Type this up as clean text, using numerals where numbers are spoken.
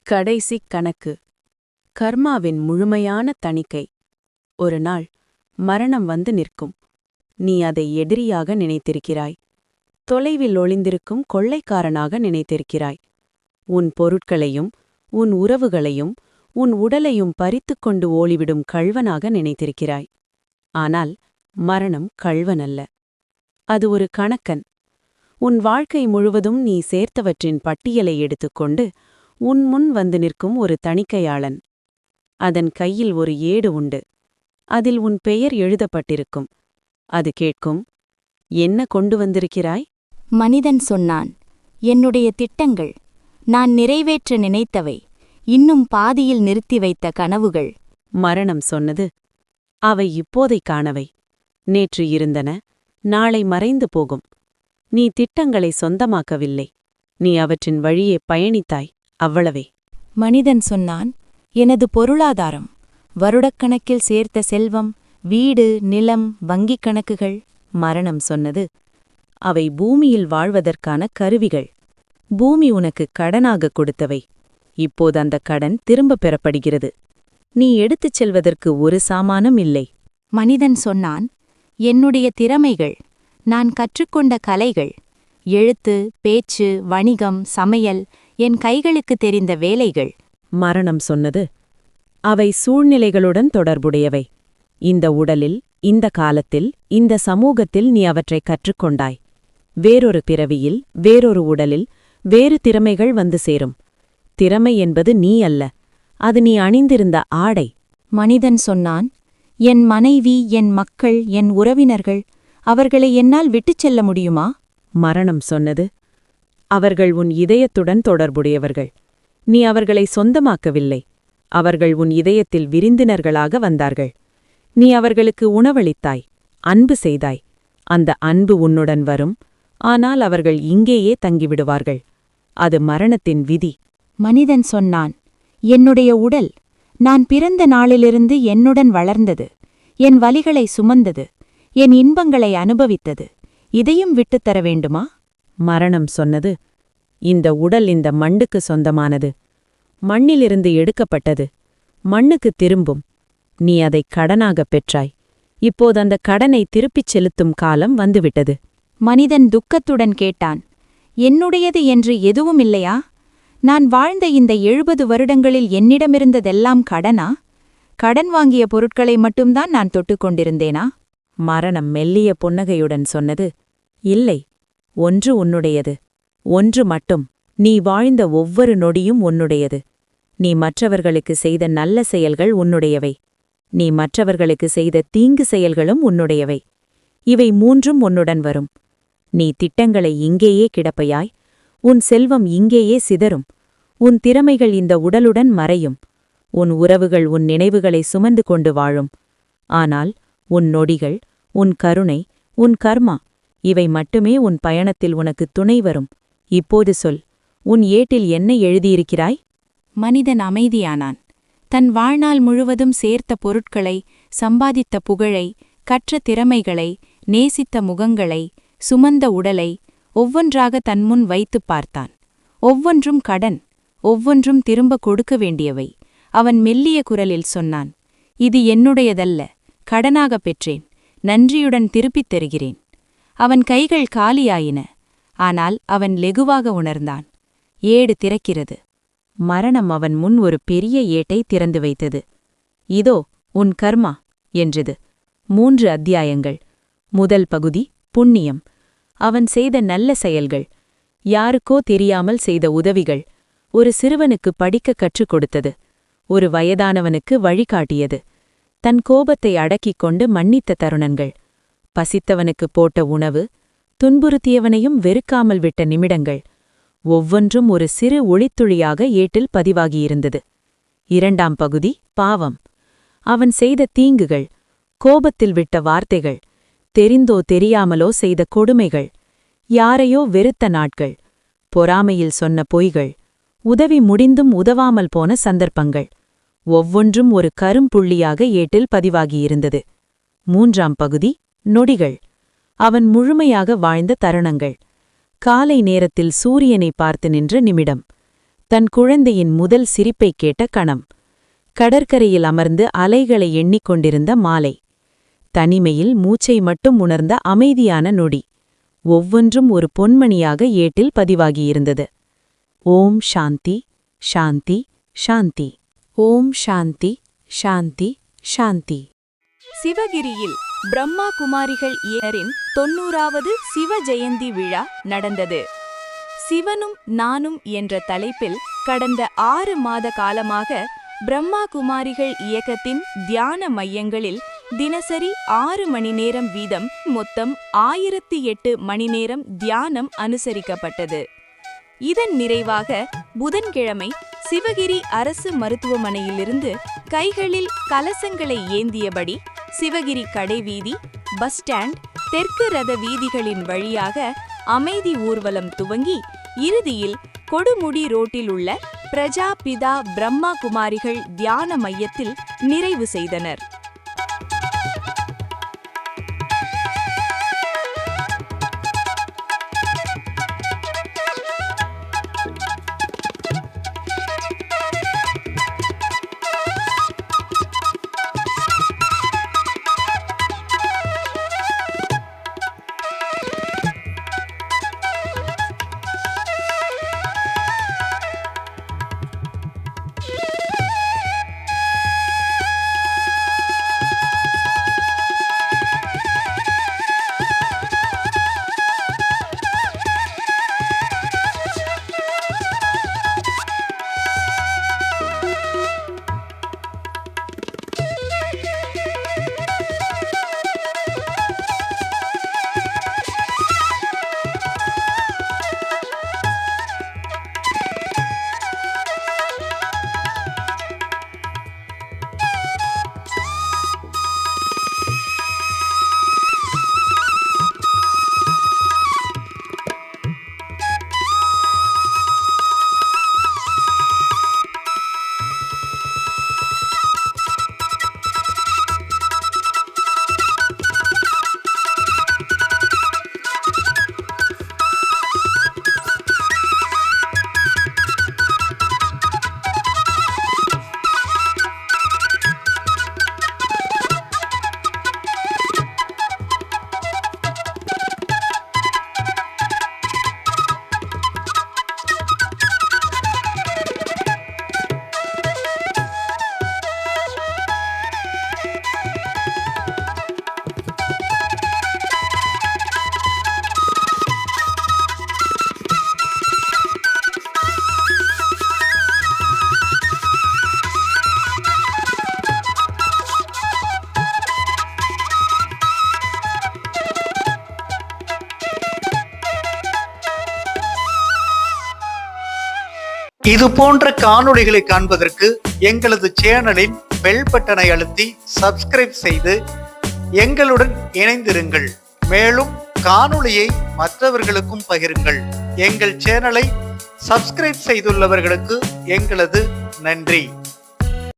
கடைசி கணக்கு. கர்மாவின் முழுமையான தணிக்கை. ஒரு நாள் மரணம் வந்து நிற்கும். நீ அதை எதிரியாக நினைத்திருக்கிறாய். தொலைவில் ஒளிந்திருக்கும் கொள்ளைக்காரனாக நினைத்திருக்கிறாய். உன் பொருட்களையும் உன் உறவுகளையும் உன் உடலையும் பறித்துக்கொண்டு ஓடிவிடும் கள்வனாக நினைத்திருக்கிறாய். ஆனால் மரணம் கள்வனல்ல. அது ஒரு கணக்கன். உன் வாழ்க்கை முழுவதும் நீ சேர்த்தவற்றின் பட்டியலை எடுத்துக்கொண்டு உன் முன் வந்து நிற்கும் ஒரு தணிக்கையாளன். அதன் கையில் ஒரு ஏடு உண்டு. அதில் உன் பெயர் எழுதப்பட்டிருக்கும். அது கேட்கும், என்ன கொண்டு வந்திருக்கிறாய்? மனிதன் சொன்னான், என்னுடைய திட்டங்கள், நான் நிறைவேற்ற நினைத்தவை, இன்னும் பாதியில் நிறுத்தி வைத்த கனவுகள். மரணம் சொன்னது, அவை இப்போதைக்கானவை. நேற்று இருந்தன, நாளை மறைந்து போகும். நீ திட்டங்களை சொந்தமாக்கவில்லை. நீ அவற்றின் வழியே பயணித்தாய், அவ்வளவே. மனிதன் சொன்னான், எனது பொருளாதாரம், வருடக்கணக்கில் சேர்த்த செல்வம், வீடு, நிலம், வங்கிக் கணக்குகள். மரணம் சொன்னது, அவை பூமியில் வாழ்வதற்கான கருவிகள். பூமி உனக்கு கடனாக கொடுத்தவை. இப்போது அந்த கடன் திரும்பப் பெறப்படுகிறது. நீ எடுத்துச் செல்வதற்கு ஒரு சாமானும் இல்லை. மனிதன் சொன்னான், என்னுடைய திறமைகள், நான் கற்றுக்கொண்ட கலைகள், எழுத்து, பேச்சு, வணிகம், சமையல், என் கைகளுக்கு தெரிந்த வேலைகள். மரணம் சொன்னது, அவை சூழ்நிலைகளுடன் தொடர்புடையவை. இந்த உடலில், இந்த காலத்தில், இந்த சமூகத்தில் நீ அவற்றை கற்றுக்கொண்டாய். வேறொரு பிறவியில், வேறொரு உடலில், வேறு திறமைகள் வந்து சேரும். திறமை என்பது நீ அல்ல, அது நீ அணிந்திருந்த ஆடை. மனிதன் சொன்னான், என் மனைவி, என் மக்கள், என் உறவினர்கள், அவர்களை என்னால் விட்டுச் செல்ல முடியுமா? மரணம் சொன்னது, அவர்கள் உன் இதயத்துடன் தொடர்புடையவர்கள். நீ அவர்களை சொந்தமாக்கவில்லை. அவர்கள் உன் இதயத்தில் விருந்தினர்களாக வந்தார்கள். நீ அவர்களுக்கு உணவளித்தாய், அன்பு செய்தாய். அந்த அன்பு உன்னுடன் வரும், ஆனால் அவர்கள் இங்கேயே தங்கிவிடுவார்கள். அது மரணத்தின் விதி. மனிதன் சொன்னான், என்னுடைய உடல், நான் பிறந்த நாளிலிருந்து என்னுடன் வளர்ந்தது, என் வலிகளை சுமந்தது, என் இன்பங்களை அனுபவித்தது. இதையும் விட்டுத்தர வேண்டுமா? மரணம் சொன்னது, இந்த உடல் இந்த மண்ணுக்கு சொந்தமானது. மண்ணிலிருந்து எடுக்கப்பட்டது. மண்ணுக்கு திரும்பும். நீ அதை கடனாகப் பெற்றாய். இப்போது அந்த கடனை திருப்பிச் செலுத்தும் காலம் வந்துவிட்டது. மனிதன் துக்கத்துடன் கேட்டான், என்னுடையது என்று எதுவும் இல்லையா? நான் வாழ்ந்த இந்த 70 வருடங்களில் என்னிடமிருந்ததெல்லாம் கடனா? கடன் வாங்கிய பொருட்களை மட்டும்தான் நான் தொட்டுக்கொண்டிருந்தேனா? மரணம் மெல்லிய புன்னகையுடன் சொன்னது, இல்லை, ஒன்று உன்னுடையது. ஒன்று மட்டும். நீ வாழ்ந்த ஒவ்வொரு நொடியும் உன்னுடையது. நீ மற்றவர்களுக்கு செய்த நல்ல செயல்கள் உன்னுடையவை. நீ மற்றவர்களுக்கு செய்த தீங்கு செயல்களும் உன்னுடையவை. இவை மூன்றும் உன்னுடன் வரும். நீ திட்டங்களை இங்கேயே கிடப்பையாய். உன் செல்வம் இங்கேயே சிதறும். உன் திறமைகள் இந்த உடலுடன் மறையும். உன் உறவுகள் உன் நினைவுகளை சுமந்து கொண்டு வாழும். ஆனால் உன் நொடிகள், உன் கருணை, உன் கர்மா, இவை மட்டுமே உன் பயணத்தில் உனக்கு துணை வரும். இப்போது சொல், உன் ஏட்டில் என்ன எழுதியிருக்கிறாய்? மனிதன் அமைதியானான். தன் வாழ்நாள் முழுவதும் சேர்த்த பொருட்களை, சம்பாதித்த புகழை, கற்ற திறமைகளை, நேசித்த முகங்களை, சுமந்த உடலை ஒவ்வொன்றாக தன்முன் வைத்துப் பார்த்தான். ஒவ்வொன்றும் கடன், ஒவ்வொன்றும் திரும்ப கொடுக்க வேண்டியவை. அவன் மெல்லிய குரலில் சொன்னான், இது என்னுடையதல்ல, கடனாகப் பெற்றேன், நன்றியுடன் திருப்பித் தருகிறேன். அவன் கைகள் காலியாயின. ஆனால் அவன் லெகுவாக உணர்ந்தான். ஏடு திறக்கிறது. மரணம் அவன் முன் ஒரு பெரிய ஏட்டை திறந்து வைத்தது. இதோ உன் கர்மா என்றது. 3 அத்தியாயங்கள். முதல் பகுதி புண்ணியம். அவன் செய்த நல்ல செயல்கள். யாருக்கோ தெரியாமல் செய்த உதவிகள். ஒரு சிறுவனுக்கு படிக்க கற்றுக் கொடுத்தது. ஒரு வயதானவனுக்கு வழிகாட்டியது. தன் கோபத்தை அடக்கிக் கொண்டு மன்னித்த தருணங்கள். பசித்தவனுக்கு போட்ட உணவு. துன்புறுத்தியவனையும் வெறுக்காமல் விட்ட நிமிடங்கள். ஒவ்வொன்றும் ஒரு சிறு ஒளித்துளியாக ஏட்டில் பதிவாகியிருந்தது. 2ஆம் பகுதி பாவம். அவன் செய்த தீங்குகள். கோபத்தில் விட்ட வார்த்தைகள். தெரிந்தோ தெரியாமலோ செய்த கொடுமைகள். யாரையோ வெறுத்த நாட்கள். பொறாமையில் சொன்ன பொய்கள். உதவி முடிந்தும் உதவாமல் போன சந்தர்ப்பங்கள். ஒவ்வொன்றும் ஒரு கரும்புள்ளியாக ஏட்டில் பதிவாகியிருந்தது. 3ஆம் பகுதி நொடிகள். அவன் முழுமையாக வாழ்ந்த தருணங்கள். காலை நேரத்தில் சூரியனை பார்த்து நின்ற நிமிடம். தன் குழந்தையின் முதல் சிரிப்பைக் கேட்ட கணம். கடற்கரையில் அமர்ந்து அலைகளை எண்ணிக்கொண்டிருந்த மாலை. தனிமையில் மூச்சை மட்டும் உணர்ந்த அமைதியான நொடி. ஒவ்வொன்றும் ஒரு பொன்மணியாக ஏட்டில் பதிவாகியிருந்தது. ஓம் சாந்தி, சாந்தி, சாந்தி. ஓம் சாந்தி, சாந்தி, சாந்தி. சிவகிரியில் பிரம்மா குமாரிகள் இயரின் 90வது சிவ ஜெயந்தி விழா நடந்தது. சிவனும் நானும் என்ற தலைப்பில் கடந்த 6 மாத காலமாக பிரம்மா குமாரிகள் இயக்கத்தின் தியான மையங்களில் தினசரி 6 மணி நேரம் வீதம் மொத்தம் 1008 மணி நேரம் தியானம் அனுசரிக்கப்பட்டது. இதன் நிறைவாக புதன்கிழமை சிவகிரி அரசு மருத்துவமனையிலிருந்து கைகளில் கலசங்களை ஏந்தியபடி சிவகிரி கடைவீதி, பஸ் ஸ்டாண்ட், தெற்கு ரத வீதிகளின் வழியாக அமைதி ஊர்வலம் துவங்கி இறுதியில் கொடுமுடி ரோட்டில் உள்ள பிரஜாபிதா பிரம்மா குமாரிகள் தியான மையத்தில் நிறைவு செய்தனர். இது போன்ற காணொளிகளை காண்பதற்கு எங்களது சேனலின் பெல் பட்டனை அழுத்தி சப்ஸ்கிரைப் செய்து எங்களுடன் இணைந்திருங்கள். மேலும் காணொளியை மற்றவர்களுக்கும் பகிருங்கள். எங்கள் சேனலை சப்ஸ்கிரைப் செய்துள்ளவர்களுக்கு எங்களது நன்றி.